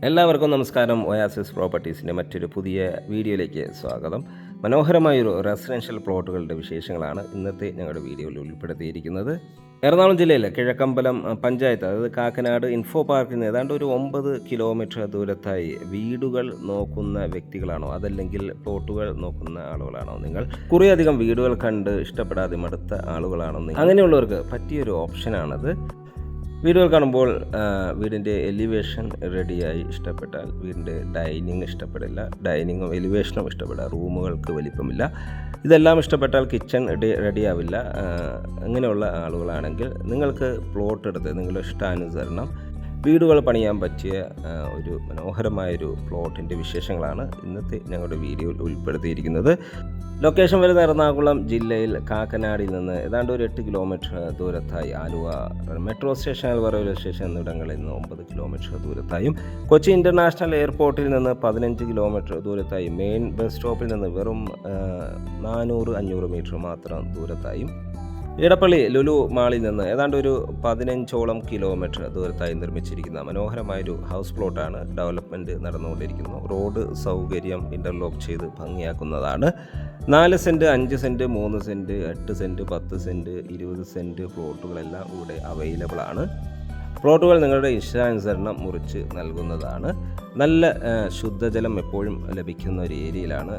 എല്ലാവർക്കും നമസ്കാരം. ഒയാസിസ് പ്രോപ്പർട്ടീസിൻ്റെ മറ്റൊരു പുതിയ വീഡിയോയിലേക്ക് സ്വാഗതം. മനോഹരമായൊരു റെസിഡൻഷ്യൽ പ്ലോട്ടുകളുടെ വിശേഷങ്ങളാണ് ഇന്നത്തെ ഞങ്ങളുടെ വീഡിയോയിൽ ഉൾപ്പെടുത്തിയിരിക്കുന്നത്. എറണാകുളം ജില്ലയിലെ കിഴക്കമ്പലം പഞ്ചായത്ത്, അതായത് കാക്കനാട് ഇൻഫോ പാർക്കിൽ നിന്ന് ഏതാണ്ട് ഒരു 9 കിലോമീറ്റർ ദൂരത്തായി വീടുകൾ നോക്കുന്ന വ്യക്തികളാണോ, അതല്ലെങ്കിൽ പ്ലോട്ടുകൾ നോക്കുന്ന ആളുകളാണോ നിങ്ങൾ? കുറേയധികം വീടുകൾ കണ്ട് ഇഷ്ടപ്പെടാതെ മടുത്ത ആളുകളാണോ നിങ്ങൾ? അങ്ങനെയുള്ളവർക്ക് പറ്റിയൊരു ഓപ്ഷനാണത്. വീടുകൾ കാണുമ്പോൾ വീടിൻ്റെ എലിവേഷൻ റെഡിയായി ഇഷ്ടപ്പെട്ടാൽ വീടിൻ്റെ ഡൈനിങ് ഇഷ്ടപ്പെടില്ല, ഡൈനിങ്ങും എലിവേഷനും ഇഷ്ടപ്പെടില്ല, റൂമുകൾക്ക് വലിപ്പമില്ല, ഇതെല്ലാം ഇഷ്ടപ്പെട്ടാൽ കിച്ചൺ റെഡിയാവില്ല. അങ്ങനെയുള്ള ആളുകളാണെങ്കിൽ നിങ്ങൾക്ക് പ്ലോട്ട് എടുത്ത് നിങ്ങളുടെ ഇഷ്ടാനുസരണം വീടുകൾ പണിയാൻ പറ്റിയ ഒരു മനോഹരമായൊരു പ്ലോട്ടിൻ്റെ വിശേഷങ്ങളാണ് ഇന്നത്തെ ഞങ്ങളുടെ വീഡിയോയിൽ ഉൾപ്പെടുത്തിയിരിക്കുന്നത്. ലൊക്കേഷൻ വരുന്ന എറണാകുളം ജില്ലയിൽ കാക്കനാടിൽ നിന്ന് ഏതാണ്ട് ഒരു 8 കിലോമീറ്റർ ദൂരത്തായി, Aluva metro station, Aluva railway station എന്നിവിടങ്ങളിൽ നിന്ന് 9 കിലോമീറ്റർ ദൂരത്തായും, കൊച്ചി ഇൻ്റർനാഷണൽ എയർപോർട്ടിൽ നിന്ന് 15 കിലോമീറ്റർ ദൂരത്തായി, മെയിൻ ബസ് സ്റ്റോപ്പിൽ നിന്ന് വെറും 400-500 മീറ്റർ മാത്രം ദൂരത്തായും, ഇടപ്പള്ളി ലുലു മാളിൽ നിന്ന് ഏതാണ്ട് ഒരു 15ഓളം കിലോമീറ്റർ ദൂരത്തായി നിർമ്മിച്ചിരിക്കുന്ന മനോഹരമായൊരു ഹൗസ് പ്ലോട്ടാണ്. ഡെവലപ്മെൻറ്റ് നടന്നുകൊണ്ടിരിക്കുന്നു. റോഡ് സൗകര്യം ഇൻ്റർലോക്ക് ചെയ്ത് ഭംഗിയാക്കുന്നതാണ്. 4 cent, 5 cent, 3 cent, 8 cent, 10 cent, 20 cent പ്ലോട്ടുകളെല്ലാം ഇവിടെ അവൈലബിൾ ആണ്. പ്ലോട്ടുകൾ നിങ്ങളുടെ ഇഷ്ടാനുസരണം മുറിച്ച് നൽകുന്നതാണ്. നല്ല ശുദ്ധജലം എപ്പോഴും ലഭിക്കുന്ന ഒരു ഏരിയയിലാണ്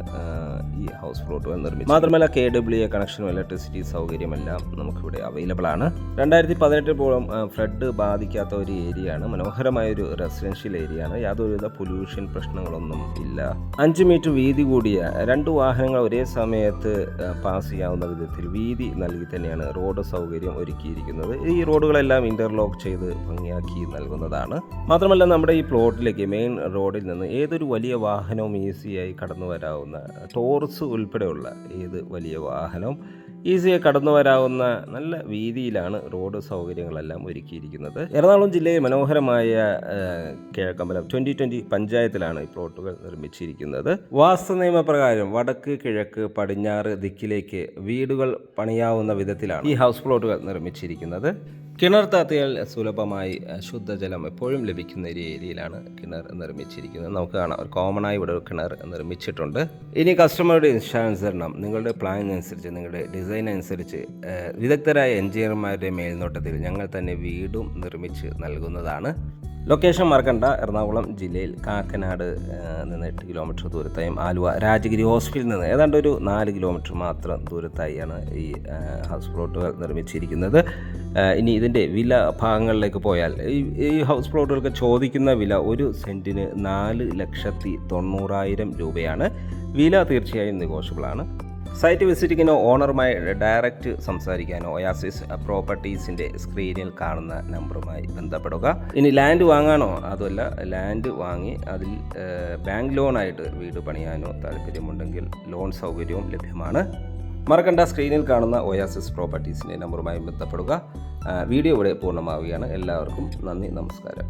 ഈ ഹൗസ് പ്ലോട്ടുകൾ നിർമ്മിച്ചത്. മാത്രമല്ല KWA കണക്ഷനും ഇലക്ട്രിസിറ്റി സൗകര്യമെല്ലാം നമുക്കിവിടെ അവൈലബിൾ ആണ്. 2018 പോലും ഫ്ലഡ് ബാധിക്കാത്ത ഒരു ഏരിയയാണ്. മനോഹരമായൊരു റെസിഡൻഷ്യൽ ഏരിയയാണ്. യാതൊരുവിധ പൊല്യൂഷൻ പ്രശ്നങ്ങളൊന്നും ഇല്ല. 5 മീറ്റർ വീതി കൂടിയ 2 വാഹനങ്ങൾ ഒരേ സമയത്ത് പാസ് ചെയ്യാവുന്ന വിധത്തിൽ വീതി നൽകി തന്നെയാണ് റോഡ് സൗകര്യം ഒരുക്കിയിരിക്കുന്നത്. ഈ റോഡുകളെല്ലാം ഇൻ്റർലോക്ക് ചെയ്ത് ഭംഗിയാക്കി നൽകുന്നതാണ്. മാത്രമല്ല നമ്മുടെ ഈ പ്ലോട്ടിലേക്ക് മെയിൻ റോഡിൽ നിന്ന് ഏതൊരു വലിയ വാഹനവും ഈസിയായി കടന്നു വരാവുന്ന, ടോർസ് ഉൾപ്പെടെയുള്ള ഏത് വലിയ വാഹനവും ഈസിയായി കടന്നു വരാവുന്ന നല്ല വീതിയിലാണ് റോഡ് സൗകര്യങ്ങളെല്ലാം ഒരുക്കിയിരിക്കുന്നത്. എറണാകുളം ജില്ലയിൽ മനോഹരമായ കിഴക്കമ്പലം 2020 പഞ്ചായത്തിലാണ് ഈ പ്ലോട്ടുകൾ നിർമ്മിച്ചിരിക്കുന്നത്. വാസ്തു നിയമപ്രകാരം വടക്ക്, കിഴക്ക്, പടിഞ്ഞാറ് ദിക്കിലേക്ക് വീടുകൾ പണിയാവുന്ന വിധത്തിലാണ് ഈ ഹൗസ് പ്ലോട്ടുകൾ നിർമ്മിച്ചിരിക്കുന്നത്. കിണർ താത്തിയാൽ സുലഭമായി ശുദ്ധജലം എപ്പോഴും ലഭിക്കുന്ന ഒരു ഏരിയയിലാണ് കിണർ നിർമ്മിച്ചിരിക്കുന്നത്. നമുക്ക് കാണാം, ഒരു കോമണായി ഇവിടെ ഒരു കിണർ നിർമ്മിച്ചിട്ടുണ്ട്. ഇനി കസ്റ്റമറുടെ ഇഷ്ടാനുസരണം നിങ്ങളുടെ പ്ലാൻ അനുസരിച്ച്, നിങ്ങളുടെ ഡിസൈൻ അനുസരിച്ച് വിദഗ്ധരായ എഞ്ചിനീയർമാരുടെ മേൽനോട്ടത്തിൽ ഞങ്ങൾ തന്നെ വീടും നിർമ്മിച്ച് നൽകുന്നതാണ്. ലൊക്കേഷൻ മറക്കണ്ട, എറണാകുളം ജില്ലയിൽ കാക്കനാട് നിന്ന് 8 കിലോമീറ്റർ ദൂരത്തായും, ആലുവ രാജഗിരി ഹോസ്പിറ്റലിൽ നിന്ന് ഏതാണ്ട് ഒരു 4 കിലോമീറ്റർ മാത്രം ദൂരത്തായാണ് ഈ ഹൗസ് പ്ലോട്ടുകൾ നിർമ്മിച്ചിരിക്കുന്നത്. ഇനി ഇതിൻ്റെ വില ഭാഗങ്ങളിലേക്ക് പോയാൽ, ഈ ഹൗസ് പ്ലോട്ടുകൾക്ക് ചോദിക്കുന്ന വില 1 സെൻറ്റിന് 4,90,000 രൂപയാണ്. വില തീർച്ചയായും നെഗോഷ്യബിൾ ആണ്. സൈറ്റ് വിസിറ്റിങ്ങിനോ ഓണറുമായി ഡയറക്റ്റ് സംസാരിക്കാനോ ഒയാസിസ് പ്രോപ്പർട്ടീസിൻ്റെ സ്ക്രീനിൽ കാണുന്ന നമ്പറുമായി ബന്ധപ്പെടുക. ഇനി ലാൻഡ് വാങ്ങാനോ, അതുമല്ല ലാൻഡ് വാങ്ങി അതിൽ ബാങ്ക് ലോണായിട്ട് വീട് പണിയാനോ താല്പര്യമുണ്ടെങ്കിൽ ലോൺ സൗകര്യവും ലഭ്യമാണ്. മറക്കണ്ട, സ്ക്രീനിൽ കാണുന്ന ഒയാസിസ് പ്രോപ്പർട്ടീസിൻ്റെ നമ്പറുമായി ബന്ധപ്പെടുക. വീഡിയോ ഇവിടെ പൂർണ്ണമാവുകയാണ്. എല്ലാവർക്കും നന്ദി, നമസ്കാരം.